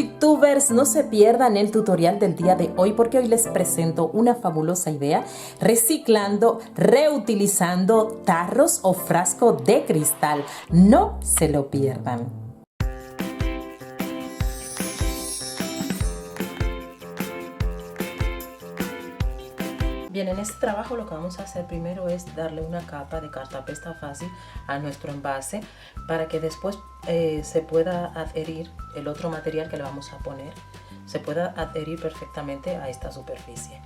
FlickTubers, no se pierdan el tutorial del día de hoy porque hoy les presento una fabulosa idea reciclando, reutilizando tarros o frasco de cristal. No se lo pierdan. Bien, en este trabajo lo que vamos a hacer primero es darle una capa de cartapesta fácil a nuestro envase para que después se pueda adherir el otro material que le vamos a poner, se pueda adherir perfectamente a esta superficie.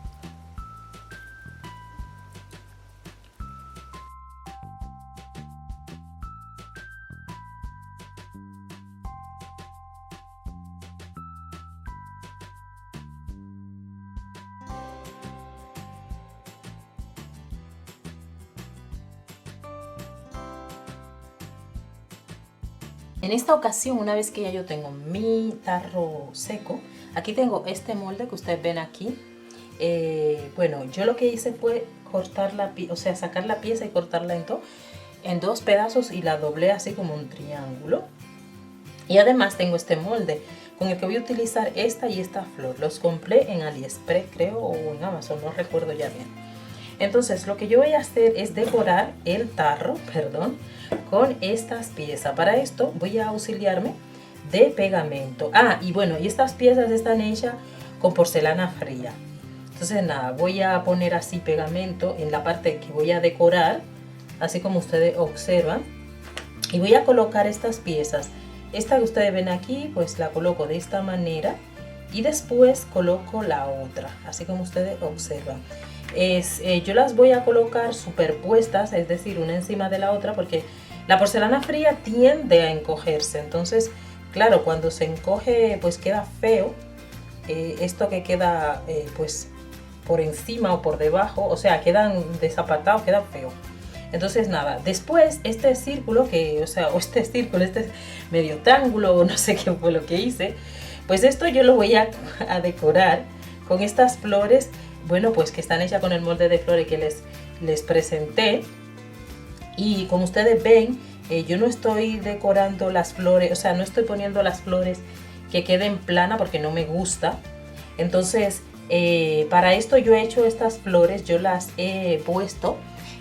En esta ocasión, una vez que ya yo tengo mi tarro seco, aquí tengo este molde que ustedes ven aquí. Bueno, yo lo que hice fue cortar sacar la pieza y cortarla en dos pedazos y la doblé así como un triángulo. Y además tengo este molde con el que voy a utilizar esta y esta flor. Los compré en AliExpress, creo, o en Amazon, no recuerdo ya bien. Entonces lo que yo voy a hacer es decorar el tarro, con estas piezas. Para esto voy a auxiliarme de pegamento. Y bueno, y estas piezas están hechas con porcelana fría. Entonces nada, voy a poner así pegamento en la parte que voy a decorar, así como ustedes observan. Y voy a colocar estas piezas. Esta que ustedes ven aquí, pues la coloco de esta manera. Y después coloco la otra, así como ustedes observan. Yo las voy a colocar superpuestas, es decir, una encima de la otra, porque la porcelana fría tiende a encogerse. Entonces, claro, cuando se encoge, pues queda feo. Esto que queda, pues, por encima o por debajo, o sea, quedan desapartados, queda feo. Entonces, nada, después este círculo, este medio triángulo, no sé qué fue lo que hice, pues esto yo lo voy a decorar con estas flores. Bueno, pues que están hechas con el molde de flores que les presenté. Y como ustedes ven, yo no estoy decorando las flores, o sea, no estoy poniendo las flores que queden planas porque no me gusta. Entonces, para esto yo he hecho estas flores, yo las he puesto,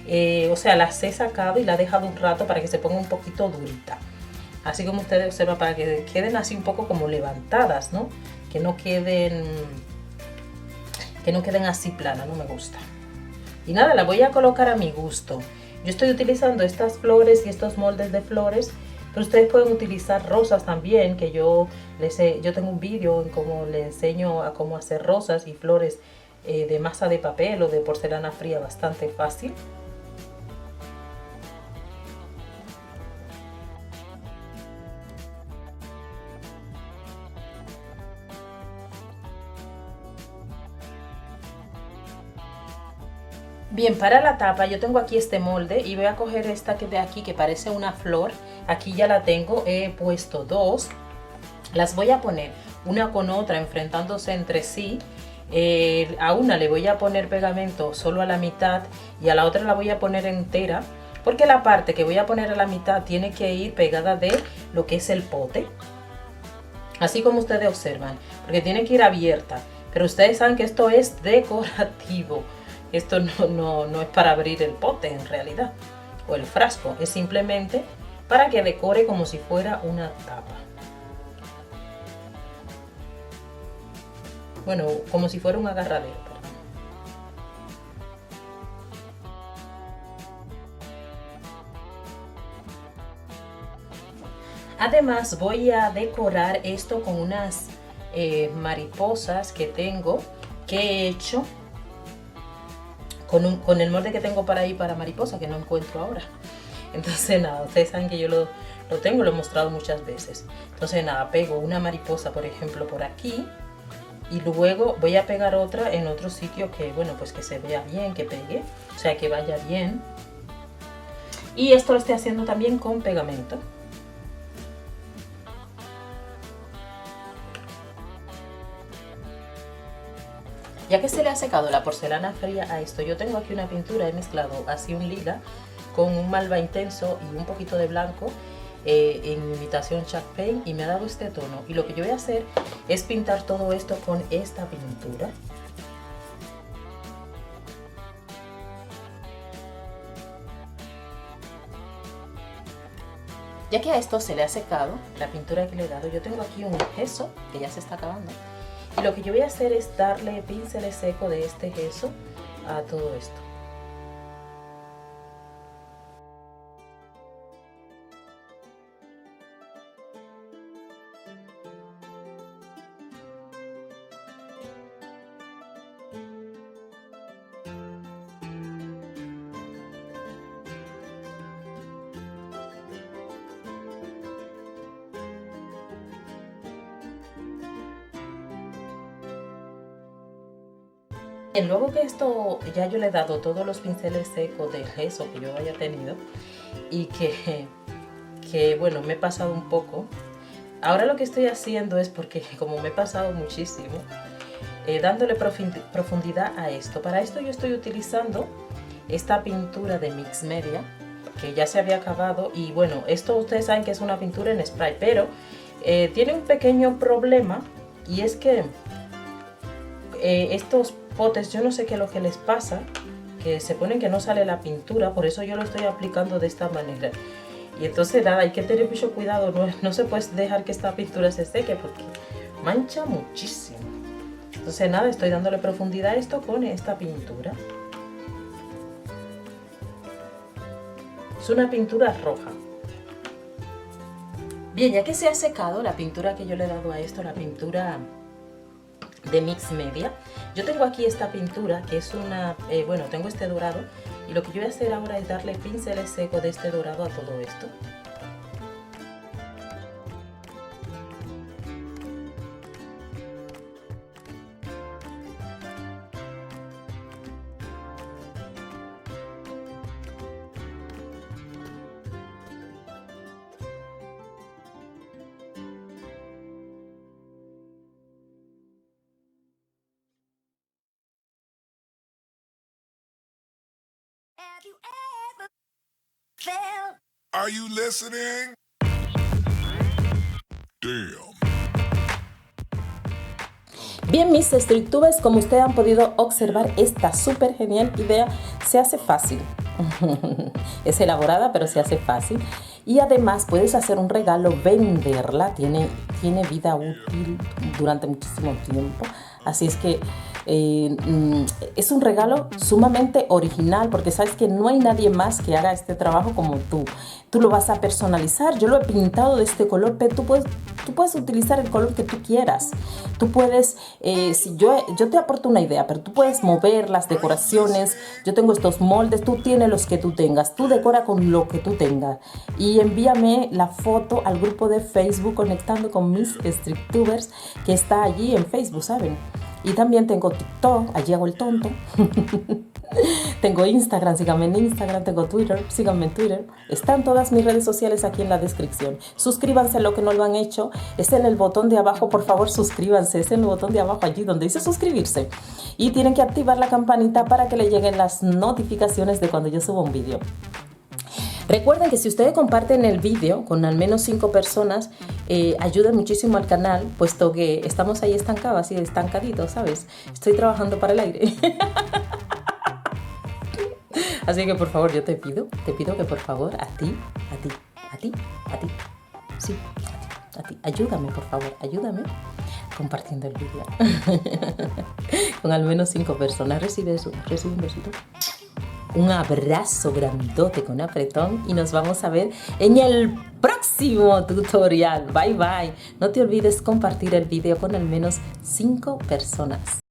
las he sacado y las he dejado un rato para que se ponga un poquito durita. Así como ustedes observan, para que queden así un poco como levantadas, ¿no? Que no queden así planas, no me gusta. Y nada, la voy a colocar a mi gusto. Yo estoy utilizando estas flores y estos moldes de flores, pero ustedes pueden utilizar rosas también, que yo tengo un vídeo en cómo les enseño a cómo hacer rosas y flores de masa de papel o de porcelana fría, bastante fácil. Bien, para la tapa yo tengo aquí este molde y voy a coger esta que de aquí que parece una flor. Aquí ya la tengo, he puesto dos. Las voy a poner una con otra enfrentándose entre sí. A una le voy a poner pegamento solo a la mitad y a la otra la voy a poner entera, porque la parte que voy a poner a la mitad tiene que ir pegada de lo que es el pote. Así como ustedes observan, porque tiene que ir abierta. Pero ustedes saben que esto es decorativo. Esto no es para abrir el pote en realidad, o el frasco, es simplemente para que decore como si fuera una tapa. Bueno, como si fuera un agarradero, perdón. Además voy a decorar esto con unas mariposas que tengo, que he hecho con el molde que tengo para mariposa, que no encuentro ahora. Entonces nada, ustedes saben que yo lo tengo, lo he mostrado muchas veces. Entonces nada, pego una mariposa, por ejemplo, por aquí. Y luego voy a pegar otra en otro sitio que, bueno, pues que se vea bien, que pegue, o sea, que vaya bien. Y esto lo estoy haciendo también con pegamento. Ya que se le ha secado la porcelana fría a esto, yo tengo aquí una pintura, he mezclado así un lila con un malva intenso y un poquito de blanco. en imitación chalk paint y me ha dado este tono. Y lo que yo voy a hacer es pintar todo esto con esta pintura. Ya que a esto se le ha secado la pintura que le he dado, yo tengo aquí un gesso que ya se está acabando. Y lo que yo voy a hacer es darle pinceles secos de este gesso a todo esto. Y luego que esto ya yo le he dado todos los pinceles secos del gesso que yo haya tenido y que bueno, me he pasado un poco. Ahora lo que estoy haciendo es, porque como me he pasado muchísimo, dándole profundidad a esto. Para esto yo estoy utilizando esta pintura de Mix Media, que ya se había acabado. Y bueno, esto ustedes saben que es una pintura en spray, pero tiene un pequeño problema, y es que estos potes, yo no sé qué es lo que les pasa, que se ponen que no sale la pintura, por eso yo lo estoy aplicando de esta manera. Y entonces nada, hay que tener mucho cuidado, no se puede dejar que esta pintura se seque porque mancha muchísimo. Entonces nada, estoy dándole profundidad a esto con esta pintura. Es una pintura roja. Bien, ya que se ha secado la pintura que yo le he dado a esto, la pintura de Mix Media, yo tengo aquí esta pintura que es una, bueno, tengo este dorado, y lo que yo voy a hacer ahora es darle pinceles secos de este dorado a todo esto. Are you listening? Damn. Bien, mis streektubers, como ustedes han podido observar, esta súper genial idea se hace fácil. Es elaborada, pero se hace fácil. Y además puedes hacer un regalo, venderla, tiene vida útil durante muchísimo tiempo. Así es que es un regalo sumamente original, porque sabes que no hay nadie más que haga este trabajo como tú. Tú lo vas a personalizar. Yo lo he pintado de este color, pero tú puedes utilizar el color que tú quieras. Tú puedes, si yo te aporto una idea, pero tú puedes mover las decoraciones. Yo tengo estos moldes, tú tienes los que tú tengas. Tú decora con lo que tú tengas. Y envíame la foto al grupo de Facebook Conectando con mis streektubers, que está allí en Facebook, ¿saben? Y también tengo TikTok, allí hago el tonto. Tengo Instagram, síganme en Instagram. Tengo Twitter, síganme en Twitter. Están todas mis redes sociales aquí en la descripción. Suscríbanse a lo que no lo han hecho. Es en el botón de abajo, por favor, suscríbanse. Es en el botón de abajo allí donde dice suscribirse. Y tienen que activar la campanita para que le lleguen las notificaciones de cuando yo subo un vídeo. Recuerden que si ustedes comparten el vídeo con al menos 5 personas, ayudan muchísimo al canal, puesto que estamos ahí estancados, así estancaditos, ¿sabes? Estoy trabajando para el aire. Así que por favor, yo te pido que por favor, a ti, sí, a ti, ayúdame, por favor, ayúdame compartiendo el vídeo. Con al menos 5 personas. Recibe un besito. Un abrazo grandote con apretón y nos vamos a ver en el próximo tutorial. Bye bye. No te olvides compartir el video con al menos 5 personas.